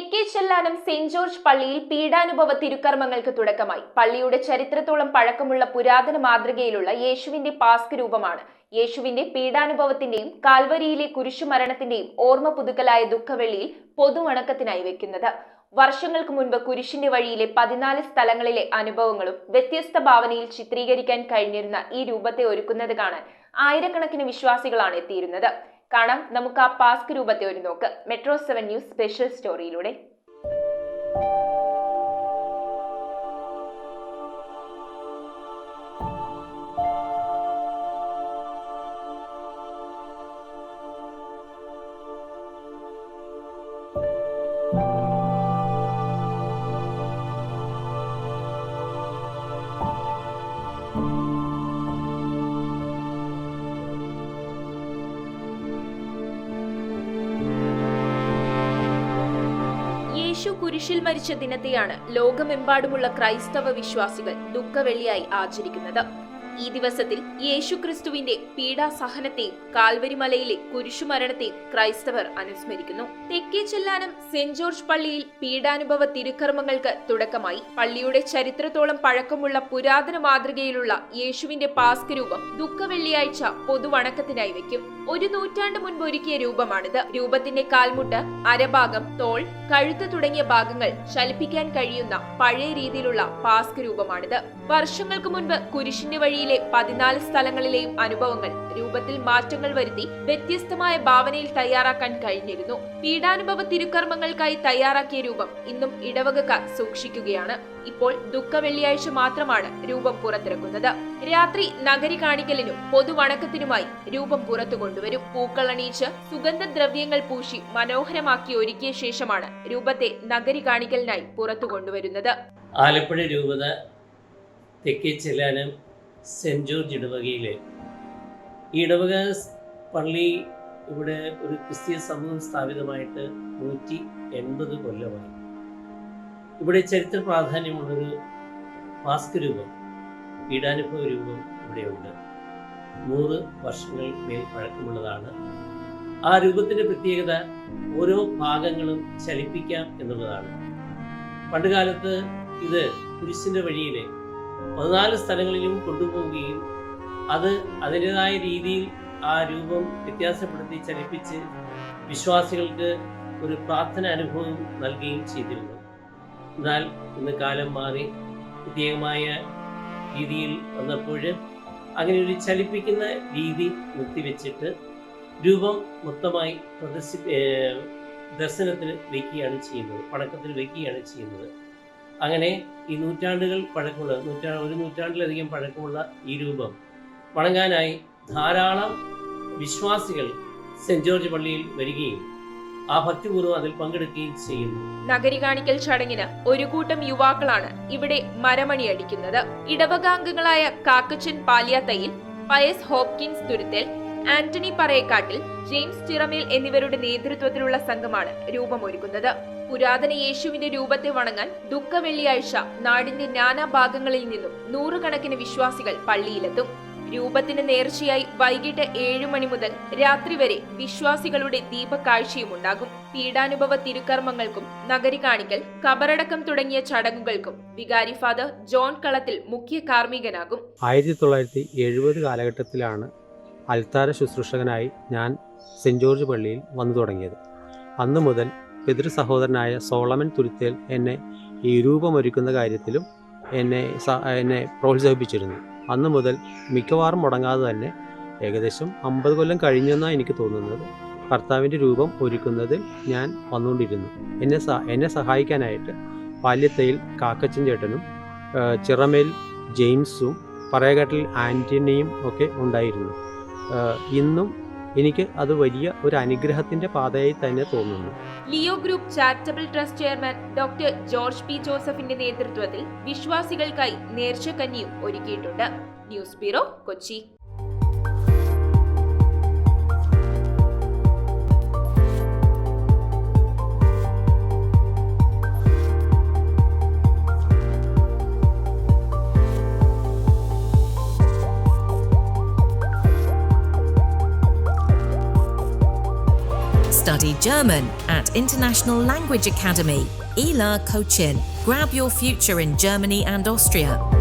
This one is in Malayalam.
തെക്കേ ചെല്ലാനം സെന്റ് ജോർജ് പള്ളിയിൽ പീഡാനുഭവ തിരുക്കർമ്മങ്ങൾക്ക് തുടക്കമായി. പള്ളിയുടെ ചരിത്രത്തോളം പഴക്കമുള്ള പുരാതന മാതൃകയിലുള്ള യേശുവിന്റെ പാസ്ക് രൂപമാണ് യേശുവിന്റെ പീഡാനുഭവത്തിന്റെയും കാൽവരിയിലെ കുരിശുമരണത്തിന്റെയും ഓർമ്മ പുതുക്കലായ ദുഃഖവെള്ളിയിൽ പൊതുവണക്കത്തിനായി വെക്കുന്നത്. വർഷങ്ങൾക്ക് മുൻപ് കുരിശിന്റെ വഴിയിലെ 14 സ്ഥലങ്ങളിലെ അനുഭവങ്ങളും വ്യത്യസ്ത ഭാവനയിൽ ചിത്രീകരിക്കാൻ കഴിഞ്ഞിരുന്ന ഈ രൂപത്തെ ഒരുക്കുന്നത് കാണാൻ ആയിരക്കണക്കിന് വിശ്വാസികളാണ് എത്തിയിരുന്നത്. കാണാം നമുക്ക് ആ പാസ്ക് രൂപത്തെ ഒരു നോക്ക്. മെട്രോ 7 ന്യൂസ് സ്പെഷ്യൽ സ്റ്റോറിയിലൂടെ. യേശു കുരിശിൽ മരിച്ച ദിനത്തെയാണ് ലോകമെമ്പാടുമുള്ള ക്രൈസ്തവ വിശ്വാസികൾ ദുഃഖവെള്ളിയായി ആചരിക്കുന്നത്. ഈ ദിവസത്തിൽ യേശു ക്രിസ്തുവിന്റെ പീഡാസഹനത്തെയും കാൽവരിമലയിലെ കുരിശുമരണത്തെയും ക്രൈസ്തവർ അനുസ്മരിക്കുന്നു. തെക്കേ ചെല്ലാനം സെന്റ് ജോർജ് പള്ളിയിൽ പീഡാനുഭവ തിരുക്കർമ്മങ്ങൾക്ക് തുടക്കമായി. പള്ളിയുടെ ചരിത്രത്തോളം പഴക്കമുള്ള പുരാതന മാതൃകയിലുള്ള യേശുവിന്റെ പാസ്ക് രൂപം ദുഃഖവെള്ളിയാഴ്ച പൊതുവണക്കത്തിനായി വെക്കും. 1 നൂറ്റാണ്ട് മുൻപ് ഒരുക്കിയ രൂപമാണിത്. രൂപത്തിന്റെ കാൽമുട്ട്, അരഭാഗം, തോൾ, കഴുത്ത് തുടങ്ങിയ ഭാഗങ്ങൾ ചലിപ്പിക്കാൻ കഴിയുന്ന പഴയ രീതിയിലുള്ള പാസ്ക് രൂപമാണിത്. വർഷങ്ങൾക്ക് മുൻപ് കുരിശിന്റെ വഴിയിലെ 14 സ്ഥലങ്ങളിലെയും അനുഭവങ്ങൾ രൂപത്തിൽ മാറ്റങ്ങൾ വരുത്തി വ്യത്യസ്തമായ ഭാവനയിൽ തയ്യാറാക്കാൻ കഴിഞ്ഞിരുന്നു. പീഡാനുഭവ തിരുക്കർമ്മങ്ങൾക്കായി തയ്യാറാക്കിയ രൂപം ഇന്നും ഇടവകക്കാർ സൂക്ഷിക്കുകയാണ്. ഇപ്പോൾ ദുഃഖവെള്ളിയാഴ്ച മാത്രമാണ് രൂപം പുറത്തിറക്കുന്നത്. രാത്രി നഗരി കാണിക്കലിനും പൊതുവണക്കത്തിനുമായി രൂപം പുറത്തു കൊണ്ടുവരും. പൂക്കളണിയിച്ച് സുഗന്ധദ്രവ്യങ്ങൾ പൂശി മനോഹരമാക്കി ഒരുക്കിയ ശേഷമാണ് രൂപത്തെ നഗരി കാണിക്കലിനായി പുറത്തു കൊണ്ടുവരുന്നത്. ആലപ്പുഴ രൂപത തെക്കേ ചെല്ലാനം സെന്റ് ജോർജ് ഇടവകയിലെ ഈ ഇടവക പള്ളി ഇവിടെ ഒരു ക്രിസ്തീയ സമൂഹം സ്ഥാപിതമായിട്ട് 180 കൊല്ലമായി. ഇവിടെ ചരിത്ര പ്രാധാന്യമുള്ളൊരു പാസ്ക് രൂപം, പീഡാനുഭവ രൂപം ഇവിടെയുണ്ട്. 100 വർഷങ്ങൾ മേൽ പഴക്കമുള്ളതാണ്. ആ രൂപത്തിൻ്റെ പ്രത്യേകത ഓരോ ഭാഗങ്ങളും ചലിപ്പിക്കാം എന്നുള്ളതാണ്. പണ്ടുകാലത്ത് ഇത് കുരിശിൻ്റെ വഴിയിലെ 14 സ്ഥലങ്ങളിലും കൊണ്ടുപോവുകയും അത് അതിൻ്റെതായ രീതിയിൽ ആ രൂപം വ്യത്യാസപ്പെടുത്തി ചലിപ്പിച്ച് വിശ്വാസികൾക്ക് ഒരു പ്രാർത്ഥന അനുഭവം നൽകുകയും ചെയ്തിരുന്നു. എന്നാൽ ഇന്ന് കാലം മാറി പ്രത്യേകമായ രീതിയിൽ വന്നപ്പോൾ അങ്ങനെ ഒരു ചലിപ്പിക്കുന്ന രീതി നിർത്തിവെച്ചിട്ട് രൂപം മൊത്തമായി ദർശനത്തിന് വയ്ക്കുകയാണ് ചെയ്യുന്നത്, പണക്കത്തിന് വയ്ക്കുകയാണ് ചെയ്യുന്നത്. അങ്ങനെ ഈ നൂറ്റാണ്ടുകൾ പഴക്കമുള്ള ഒരു നൂറ്റാണ്ടിലധികം പഴക്കമുള്ള ഈ രൂപം വണങ്ങാനായി ധാരാളം വിശ്വാസികൾ സെന്റ് ജോർജ് പള്ളിയിൽ വരികയും ആ ഭക്തിപൂർവ്വം അതിൽ പങ്കെടുക്കുകയും ചെയ്യുന്നു. നഗരി കാണിക്കൽ ചടങ്ങിന് ഒരു കൂട്ടം യുവാക്കളാണ് ഇവിടെ മരമണി അടിക്കുന്നത്. ഇടവകാംഗങ്ങളായ Kakkachan Paliyathayil, Pius Hopkins Thuruthel, Antony Parayakkattil, James Chiramel എന്നിവരുടെ നേതൃത്വത്തിലുള്ള സംഘമാണ് രൂപമൊരുക്കുന്നത്. പുരാതന യേശുവിന്റെ രൂപത്തെ വണങ്ങാൻ ദുഃഖവെള്ളിയാഴ്ച നാടിന്റെ നാനാഭാഗങ്ങളിൽ നിന്നും 100 കണക്കിന് വിശ്വാസികൾ പള്ളിയിലെത്തും. രൂപത്തിന് നേർച്ചയായി വൈകിട്ട് 7 മണി മുതൽ രാത്രി വരെ വിശ്വാസികളുടെ ദീപക്കാഴ്ചയും ഉണ്ടാകും. പീഡാനുഭവ തിരുക്കർമ്മങ്ങൾക്കും നഗരി കാണിക്കൽ, കബറടക്കം തുടങ്ങിയ ചടങ്ങുകൾക്കും വികാരി ഫാദർ ജോൺ കളത്തിൽ മുഖ്യ കാർമ്മികനാകും. 1970 കാലഘട്ടത്തിലാണ് അൽത്താര ശുശ്രൂഷകനായി ഞാൻ സെന്റ് ജോർജ് പള്ളിയിൽ വന്നു തുടങ്ങിയത്. അന്നു മുതൽ പിതൃ സഹോദരനായ സോളമൻ തുരുത്തേൽ എന്നെ ഈ രൂപമൊരുക്കുന്ന കാര്യത്തിലും എന്നെ പ്രോത്സാഹിപ്പിച്ചിരുന്നു. അന്നു മുതൽ മിക്കവാറും മുടങ്ങാതെ തന്നെ ഏകദേശം 50 കൊല്ലം കഴിഞ്ഞെന്നാണ് എനിക്ക് തോന്നുന്നത് കർത്താവിൻ്റെ രൂപം ഒരുക്കുന്നതിൽ ഞാൻ വന്നുകൊണ്ടിരുന്നു. എന്നെ സഹായിക്കാനായിട്ട് പാല്യത്തയിൽ കാക്കച്ചൻ ചേട്ടനും ചിറമേൽ ജെയിംസും പറയകാട്ടിൽ ആൻ്റണിയും ഒക്കെ ഉണ്ടായിരുന്നു. ഇന്നും എനിക്ക് അത് വലിയ ഒരു അനുഗ്രഹത്തിന്റെ പാതയായി തന്നെ തോന്നുന്നു. Leo group charitable trust chairman doctor George P ജോസഫിന്റെ നേതൃത്വത്തിൽ വിശ്വാസികൾക്കായി നേർച്ചക്കഞ്ഞിയും ഒരുക്കിയിട്ടുണ്ട്. News bureau, Kochi. Study German at International Language Academy, ELA Cochin. Grab your future in Germany and Austria.